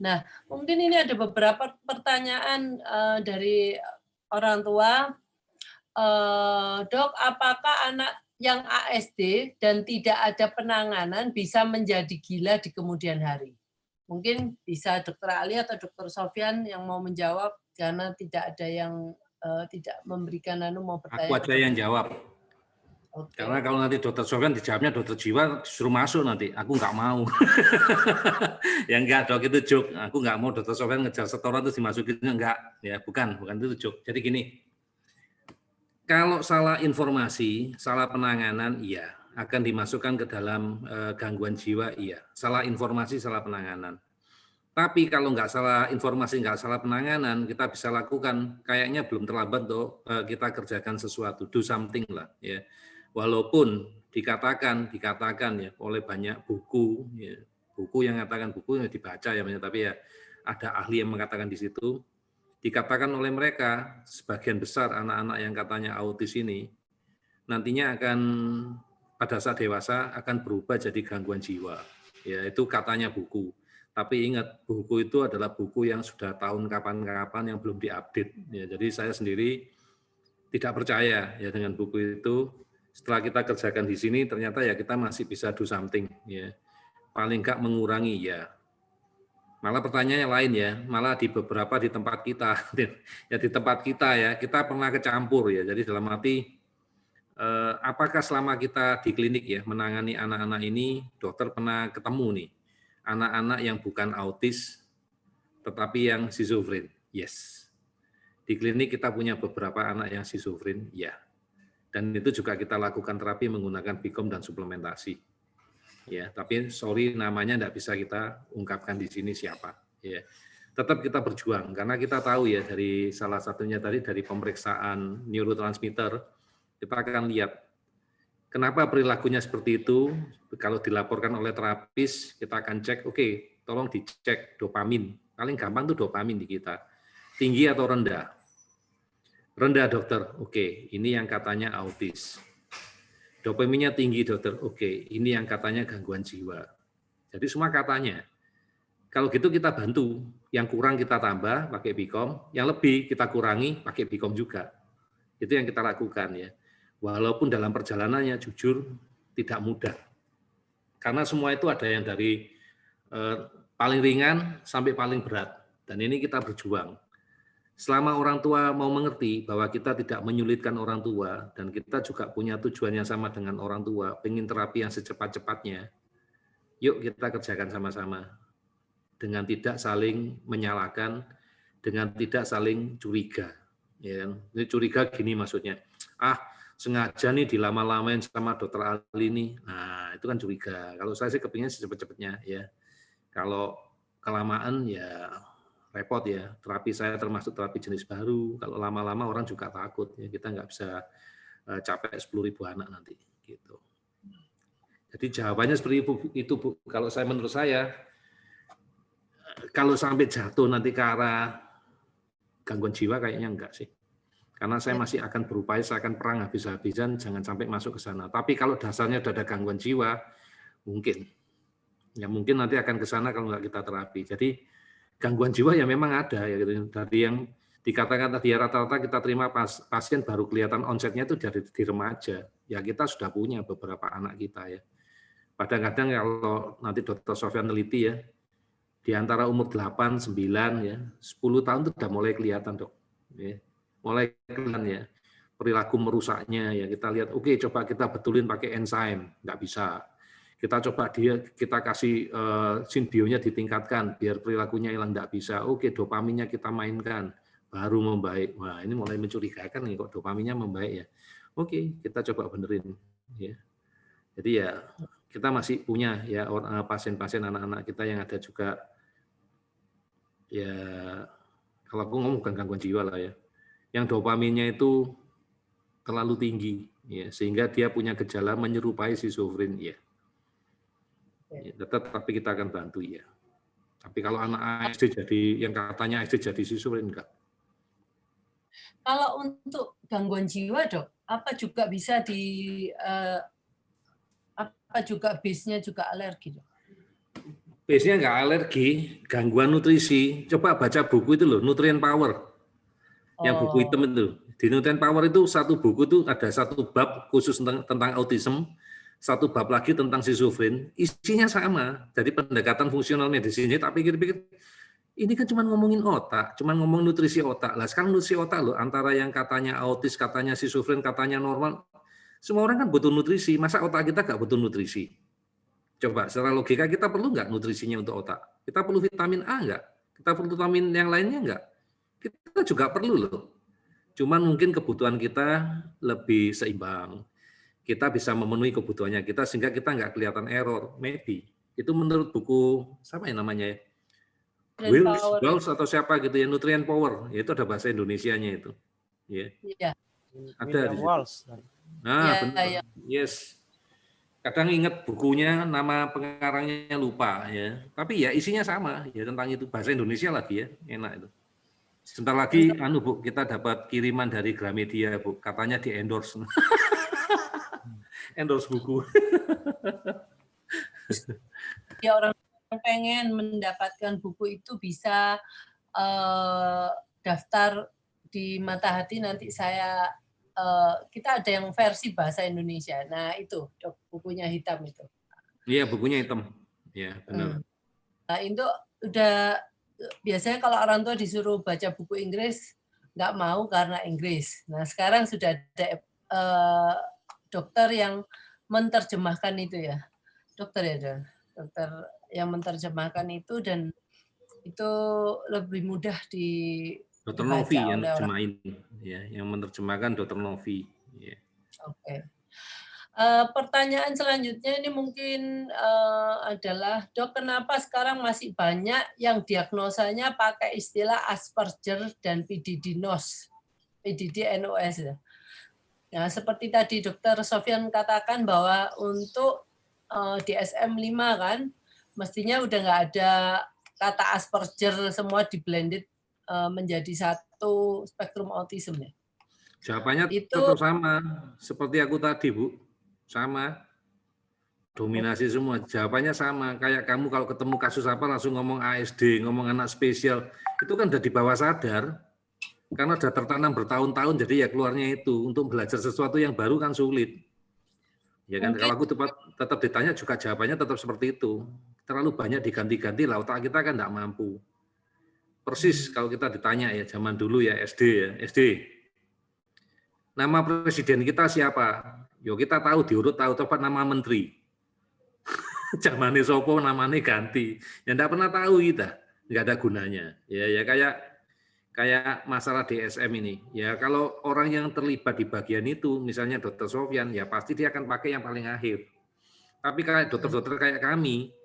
Nah, mungkin ini ada beberapa pertanyaan dari orang tua. Dok, apakah anak yang ASD dan tidak ada penanganan bisa menjadi gila di kemudian hari? Mungkin bisa Dokter Ali atau Dokter Sofyan yang mau menjawab karena tidak ada yang tidak memberikan mau Aku bertanya. aja yang jawab. Oke. Karena kalau nanti Dokter Sofyan dijawabnya dokter jiwa, suruh masuk nanti. Aku nggak mau. Ya enggak, Dok, itu joke. Aku nggak mau Dokter Sofyan ngejar setoran terus dimasukin. Enggak. Ya, bukan itu joke. Jadi gini, kalau salah informasi, salah penanganan, iya. Akan dimasukkan ke dalam gangguan jiwa, iya. Salah informasi, salah penanganan. Tapi kalau nggak salah informasi, nggak salah penanganan, kita bisa lakukan. Kayaknya belum terlambat, Dok, kita kerjakan sesuatu, do something lah, ya. Walaupun dikatakan ya oleh banyak buku, ya, buku yang mengatakan buku yang dibaca ya, tapi ya ada ahli yang mengatakan di situ, dikatakan oleh mereka sebagian besar anak-anak yang katanya autis ini nantinya akan pada saat dewasa akan berubah jadi gangguan jiwa. Ya, itu katanya buku. Tapi ingat, buku itu adalah buku yang sudah tahun kapan-kapan yang belum diupdate. Ya, jadi saya sendiri tidak percaya ya dengan buku itu. Setelah kita kerjakan di sini, ternyata ya kita masih bisa do something. Ya. Paling nggak mengurangi ya. Malah pertanyaannya lain ya, malah di beberapa di tempat kita, ya di tempat kita ya, kita pernah kecampur ya. Jadi dalam arti apakah selama kita di klinik ya menangani anak-anak ini, dokter pernah ketemu nih anak-anak yang bukan autis tetapi yang schizofren? Yes. Di klinik kita punya beberapa anak yang schizofren, ya. Dan itu juga kita lakukan terapi menggunakan BICOM dan suplementasi. Ya, tapi sorry namanya tidak bisa kita ungkapkan di sini siapa. Ya. Tetap kita berjuang karena kita tahu ya dari salah satunya tadi dari pemeriksaan neurotransmitter kita akan lihat kenapa perilakunya seperti itu. Kalau dilaporkan oleh terapis, kita akan cek, oke, tolong dicek dopamin. Paling gampang tuh dopamin di kita. Tinggi atau rendah? Rendah, dokter. Oke, ini yang katanya autis. Dopaminnya tinggi, dokter. Oke, ini yang katanya gangguan jiwa. Jadi semua katanya. Kalau gitu kita bantu. Yang kurang kita tambah pakai BICOM, yang lebih kita kurangi pakai BICOM juga. Itu yang kita lakukan ya. Walaupun dalam perjalanannya jujur tidak mudah. Karena semua itu ada yang dari paling ringan sampai paling berat. Dan ini kita berjuang. Selama orang tua mau mengerti bahwa kita tidak menyulitkan orang tua dan kita juga punya tujuan yang sama dengan orang tua, pengen terapi yang secepat-cepatnya, yuk kita kerjakan sama-sama dengan tidak saling menyalahkan, dengan tidak saling curiga. Ya, ini curiga gini maksudnya, sengaja nih dilama-lamain sama dokter Ali ini, nah itu kan curiga. Kalau saya sih kepingin secepat-cepatnya ya. Kalau kelamaan ya repot ya, terapi saya termasuk terapi jenis baru, kalau lama-lama orang juga takut, ya kita nggak bisa capek 10.000 anak nanti. Gitu. Jadi jawabannya seperti itu, Bu. Kalau saya menurut saya, kalau sampai jatuh nanti ke arah gangguan jiwa kayaknya enggak sih. Karena saya masih akan berupaya, saya akan perang habis-habisan, jangan sampai masuk ke sana. Tapi kalau dasarnya sudah ada gangguan jiwa, mungkin. Ya mungkin nanti akan ke sana kalau nggak kita terapi. Jadi gangguan jiwa ya memang ada ya gitu. Dari yang dikatakan tadi rata-rata kita terima pasien baru kelihatan onsetnya itu dari di remaja. Ya kita sudah punya beberapa anak kita ya. Kadang-kadang kalau nanti Dokter Sofyan neliti ya, di antara umur 8, 9 ya, 10 tahun itu sudah mulai kelihatan, Dok. Ya, mulai kelihatan ya. Perilaku merusaknya ya kita lihat, oke coba kita betulin pakai enzim, nggak bisa. Kita coba kita kasih sinbionya ditingkatkan biar perilakunya hilang, nggak bisa. Oke, dopaminnya kita mainkan baru membaik. Wah, ini mulai mencurigakan nih kok dopaminnya membaik ya. Oke, kita coba benerin ya. Jadi ya kita masih punya ya pasien-pasien anak-anak kita yang ada juga ya kalau aku ngomong bukan gangguan jiwa lah ya. Yang dopaminnya itu terlalu tinggi ya sehingga dia punya gejala menyerupai schizofren ya. Ya, tapi kita akan bantu ya. Tapi kalau anak ASD jadi yang katanya ASD jadi schizofren enggak. Kalau untuk gangguan jiwa, Dok, apa juga bisa apa juga base-nya juga alergi, Dok? Base-nya nggak alergi, gangguan nutrisi. Coba baca buku itu loh, Nutrient Power. Yang buku hitam itu. Di Nutrient Power itu satu buku itu ada satu bab khusus tentang autism, satu bab lagi tentang schizofren. Isinya sama. Jadi pendekatan fungsional medisinya, tak pikir-pikir, ini kan cuma ngomongin otak, cuma ngomong nutrisi otak. Lah sekarang nutrisi otak loh, antara yang katanya autis, katanya schizofren, katanya normal, semua orang kan butuh nutrisi. Masa otak kita nggak butuh nutrisi? Coba secara logika kita perlu nggak nutrisinya untuk otak? Kita perlu vitamin A nggak? Kita perlu vitamin yang lainnya nggak? Kita juga perlu loh. Cuman mungkin kebutuhan kita lebih seimbang. Kita bisa memenuhi kebutuhannya kita sehingga kita nggak kelihatan error. Maybe. Itu menurut buku, siapa yang namanya ya? Wells atau siapa gitu ya, Nutrient Power. Ya, itu ada bahasa Indonesianya itu. Ya. Iya. Ada di situ. Nah, ya, benar. ya. Yes. Kadang ingat bukunya, nama pengarangnya lupa ya. Tapi ya isinya sama ya tentang itu, bahasa Indonesia lagi ya, enak itu. Sebentar lagi Bu, kita dapat kiriman dari Gramedia, Bu. Katanya di endorse. Endorse buku. Ya, orang yang pengen mendapatkan buku itu bisa daftar di Mata Hati, nanti saya kita ada yang versi bahasa Indonesia. Nah, itu bukunya hitam itu. Iya, bukunya hitam. Ya, benar. Nah, itu udah biasanya kalau orang tua disuruh baca buku Inggris nggak mau karena Inggris. Nah, sekarang sudah ada dokter yang menerjemahkan itu ya. Dokter yang menerjemahkan itu, dan itu lebih mudah Dr. Novi yang menerjemahin, ya, yang menerjemahkan Dr. Novi. Ya. Oke. Pertanyaan selanjutnya ini mungkin adalah, Dok, kenapa sekarang masih banyak yang diagnosanya pakai istilah Asperger dan PDD-NOS? Nah, seperti tadi Dr. Sofyan katakan bahwa untuk DSM-5 kan, mestinya udah nggak ada kata Asperger, semua di-blended menjadi satu spektrum autism ya. Jawabannya tetap sama, seperti aku tadi, Bu. Sama. Dominasi semua. Jawabannya sama. Kayak kamu kalau ketemu kasus apa langsung ngomong ASD, ngomong anak spesial. Itu kan udah di bawah sadar. Karena udah tertanam bertahun-tahun, jadi ya keluarnya itu. Untuk belajar sesuatu yang baru kan sulit. Ya kan, kalau aku tetap ditanya juga jawabannya tetap seperti itu. Terlalu banyak diganti-ganti lah, otak kita kan nggak mampu. Persis kalau kita ditanya ya, zaman dulu ya SD ya, SD. Nama presiden kita siapa? Yo kita tahu, diurut tahu, coba nama menteri. Zamane sopo namanya ganti. Ya enggak pernah tahu kita, enggak ada gunanya. Ya kayak masalah DSM ini. Ya kalau orang yang terlibat di bagian itu, misalnya Dr. Sofyan, ya pasti dia akan pakai yang paling akhir. Tapi kayak dokter-dokter kayak kami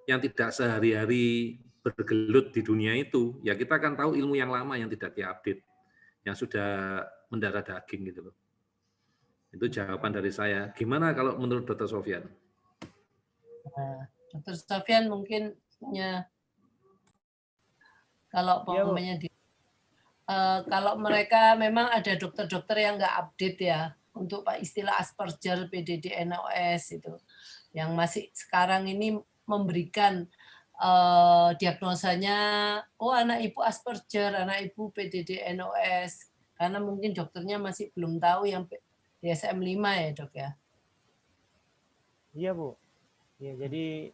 yang tidak sehari-hari bergelut di dunia itu, ya kita akan tahu ilmu yang lama yang tidak diupdate, yang sudah mendarah daging gitu loh. Itu jawaban dari saya. Gimana kalau menurut Dr. Sofyan? Nah, Dr. Sofyan mungkin punya, kalau umpamanya kalau mereka memang ada dokter-dokter yang nggak update ya untuk istilah Asperger, PDD, NOS itu, yang masih sekarang ini memberikan diagnosanya, oh anak ibu Asperger, anak ibu PDD, NOS, karena mungkin dokternya masih belum tahu yang DSM-5 ya, Dok ya. Iya, Bu. Ya, jadi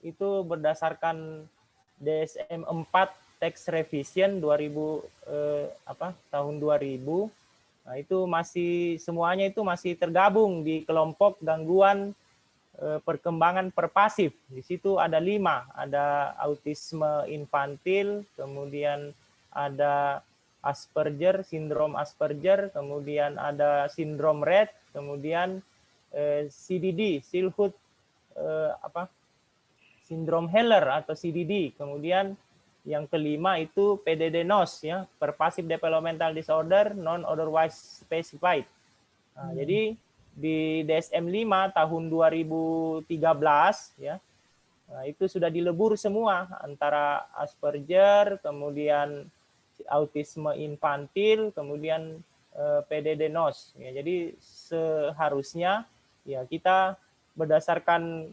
itu berdasarkan DSM-4 Tax Revision 2000 tahun 2000. Nah, itu masih semuanya itu masih tergabung di kelompok gangguan perkembangan perpasif. Di situ ada 5, ada autisme infantil, kemudian ada Asperger, sindrom Asperger, kemudian ada sindrom Rett, kemudian CDD, Childhood sindrom Heller atau CDD, kemudian yang kelima itu PDD-NOS ya, Pervasive Developmental Disorder Non Otherwise Specified. Nah, jadi di DSM-5 tahun 2013 ya, nah, itu sudah dilebur semua antara Asperger, kemudian autisme infantil, kemudian PDD-NOS. Ya, jadi seharusnya ya kita berdasarkan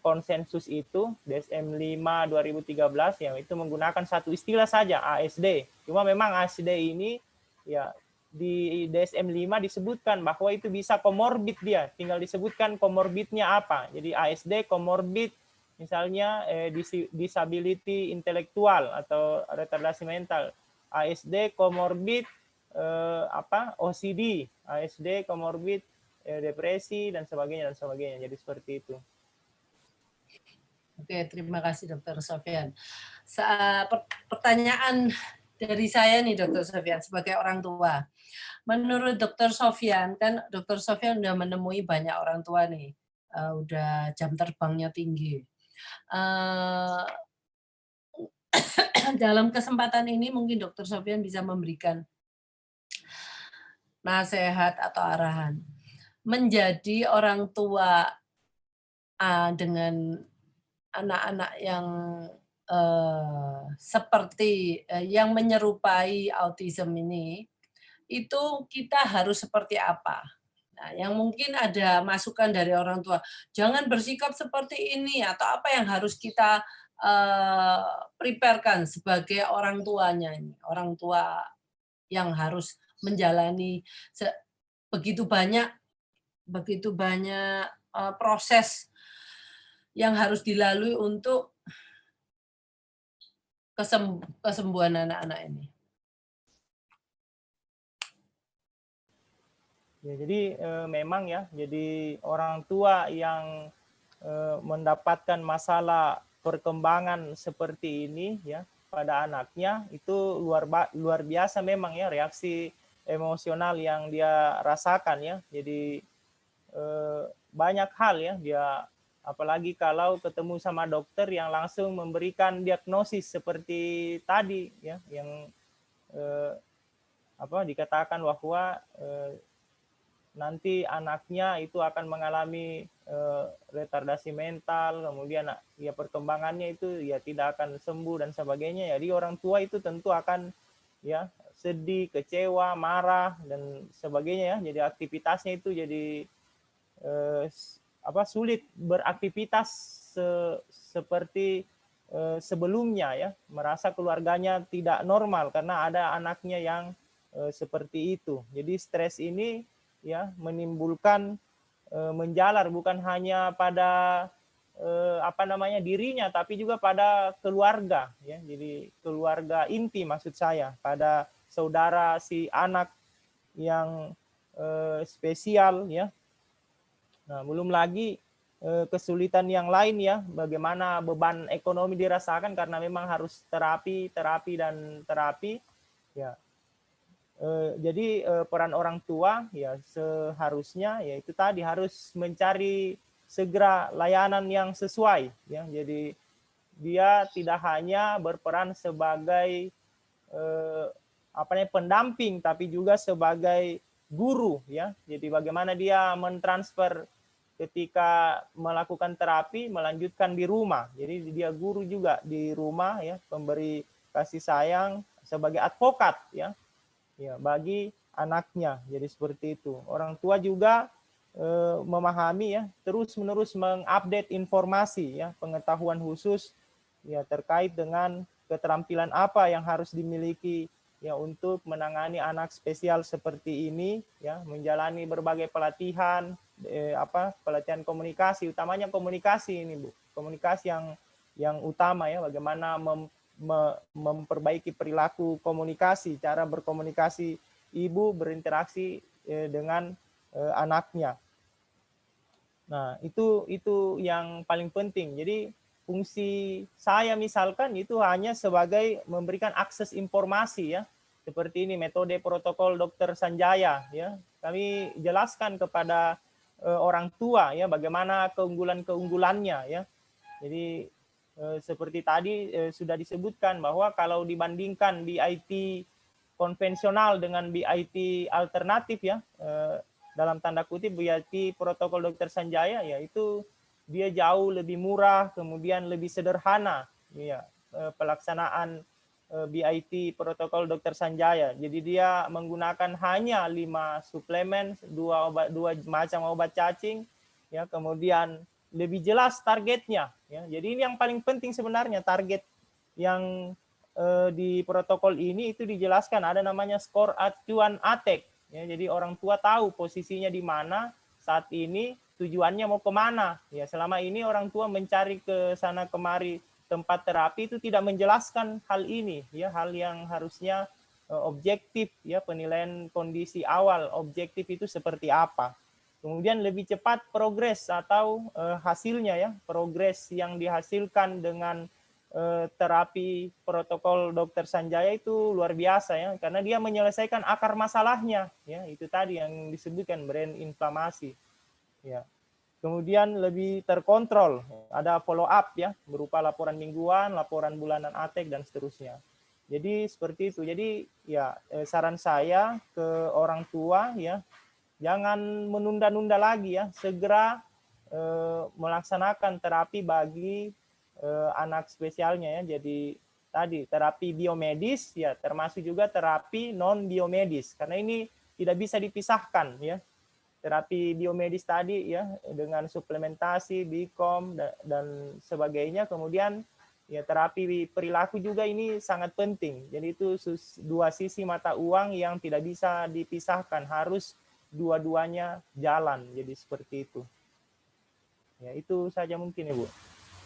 konsensus itu DSM 5 2013 yang itu menggunakan satu istilah saja ASD. Cuma memang ASD ini ya di DSM 5 disebutkan bahwa itu bisa komorbid dia, tinggal disebutkan komorbidnya apa. Jadi ASD komorbid misalnya disability intelektual atau retardasi mental. ASD komorbid OCD, ASD komorbid depresi dan sebagainya. Jadi seperti itu. Oke, terima kasih Dr. Sofyan. Pertanyaan dari saya nih Dr. Sofyan sebagai orang tua. Menurut Dr. Sofyan, kan Dr. Sofyan udah menemui banyak orang tua nih, udah jam terbangnya tinggi. Dalam kesempatan ini mungkin Dr. Sofyan bisa memberikan nasihat atau arahan. Menjadi orang tua dengan anak-anak yang seperti yang menyerupai autism ini, itu kita harus seperti apa? Nah, yang mungkin ada masukan dari orang tua, jangan bersikap seperti ini atau apa yang harus kita prepare-kan sebagai orang tuanya ini, orang tua yang harus menjalani begitu banyak proses yang harus dilalui untuk kesembuhan anak-anak ini. Ya, jadi memang ya, jadi orang tua yang mendapatkan masalah perkembangan seperti ini ya pada anaknya itu luar biasa memang ya reaksi emosional yang dia rasakan ya. Jadi banyak hal ya dia, apalagi kalau ketemu sama dokter yang langsung memberikan diagnosis seperti tadi ya, yang dikatakan bahwa nanti anaknya itu akan mengalami retardasi mental, kemudian ya perkembangannya itu ya tidak akan sembuh dan sebagainya. Jadi orang tua itu tentu akan ya sedih, kecewa, marah dan sebagainya ya. Jadi aktivitasnya itu jadi sulit beraktivitas seperti sebelumnya ya, merasa keluarganya tidak normal karena ada anaknya yang seperti itu. Jadi stres ini ya menimbulkan menjalar bukan hanya pada dirinya tapi juga pada keluarga ya. Jadi keluarga inti maksud saya, pada saudara si anak yang spesial ya. Nah, belum lagi kesulitan yang lain ya, bagaimana beban ekonomi dirasakan karena memang harus terapi ya. Jadi peran orang tua ya seharusnya ya itu tadi harus mencari segera layanan yang sesuai ya. Jadi dia tidak hanya berperan sebagai pendamping tapi juga sebagai guru ya. Jadi bagaimana dia mentransfer ketika melakukan terapi melanjutkan di rumah. Jadi dia guru juga di rumah ya, pemberi kasih sayang sebagai advokat ya. Ya, bagi anaknya. Jadi seperti itu. Orang tua juga memahami ya, terus-menerus mengupdate informasi ya, pengetahuan khusus ya terkait dengan keterampilan apa yang harus dimiliki ya untuk menangani anak spesial seperti ini ya, menjalani berbagai pelatihan pelatihan komunikasi, utamanya komunikasi ini Bu. Komunikasi yang utama ya, bagaimana memperbaiki perilaku komunikasi, cara berkomunikasi ibu berinteraksi dengan anaknya. Nah, itu yang paling penting. Jadi fungsi saya misalkan itu hanya sebagai memberikan akses informasi ya. Seperti ini metode protokol Dr. Sanjaya ya. Kami jelaskan kepada orang tua ya bagaimana keunggulannya ya. Jadi seperti tadi sudah disebutkan bahwa kalau dibandingkan BIT konvensional dengan BIT alternatif ya, dalam tanda kutip BIT protokol Dr. Sanjaya ya itu dia jauh lebih murah, kemudian lebih sederhana ya pelaksanaan BIT protokol Dr. Sanjaya. Jadi dia menggunakan hanya 5 suplemen, 2 macam obat cacing ya, kemudian lebih jelas targetnya, ya. Jadi ini yang paling penting sebenarnya, target yang di protokol ini itu dijelaskan, ada namanya skor acuan ATEK, ya. Jadi orang tua tahu posisinya di mana saat ini, tujuannya mau kemana, ya. Selama ini orang tua mencari ke sana kemari tempat terapi itu tidak menjelaskan hal ini, ya, hal yang harusnya objektif, ya, penilaian kondisi awal objektif itu seperti apa. Kemudian lebih cepat progres atau hasilnya, ya, progres yang dihasilkan dengan terapi protokol Dr. Sanjaya itu luar biasa, ya, karena dia menyelesaikan akar masalahnya, ya, itu tadi yang disebutkan brain inflamasi, ya. Kemudian lebih terkontrol, ada follow up, ya, berupa laporan mingguan, laporan bulanan ATEK dan seterusnya. Jadi seperti itu. Jadi ya, saran saya ke orang tua, ya, jangan menunda-nunda lagi, ya, segera melaksanakan terapi bagi anak spesialnya, ya. Jadi tadi terapi biomedis, ya, termasuk juga terapi non biomedis, karena ini tidak bisa dipisahkan, ya. Terapi biomedis tadi, ya, dengan suplementasi, BICOM dan sebagainya. Kemudian ya terapi perilaku juga ini sangat penting. Jadi itu dua sisi mata uang yang tidak bisa dipisahkan, harus dua-duanya jalan. Jadi seperti itu. Ya, itu saja mungkin, Ibu.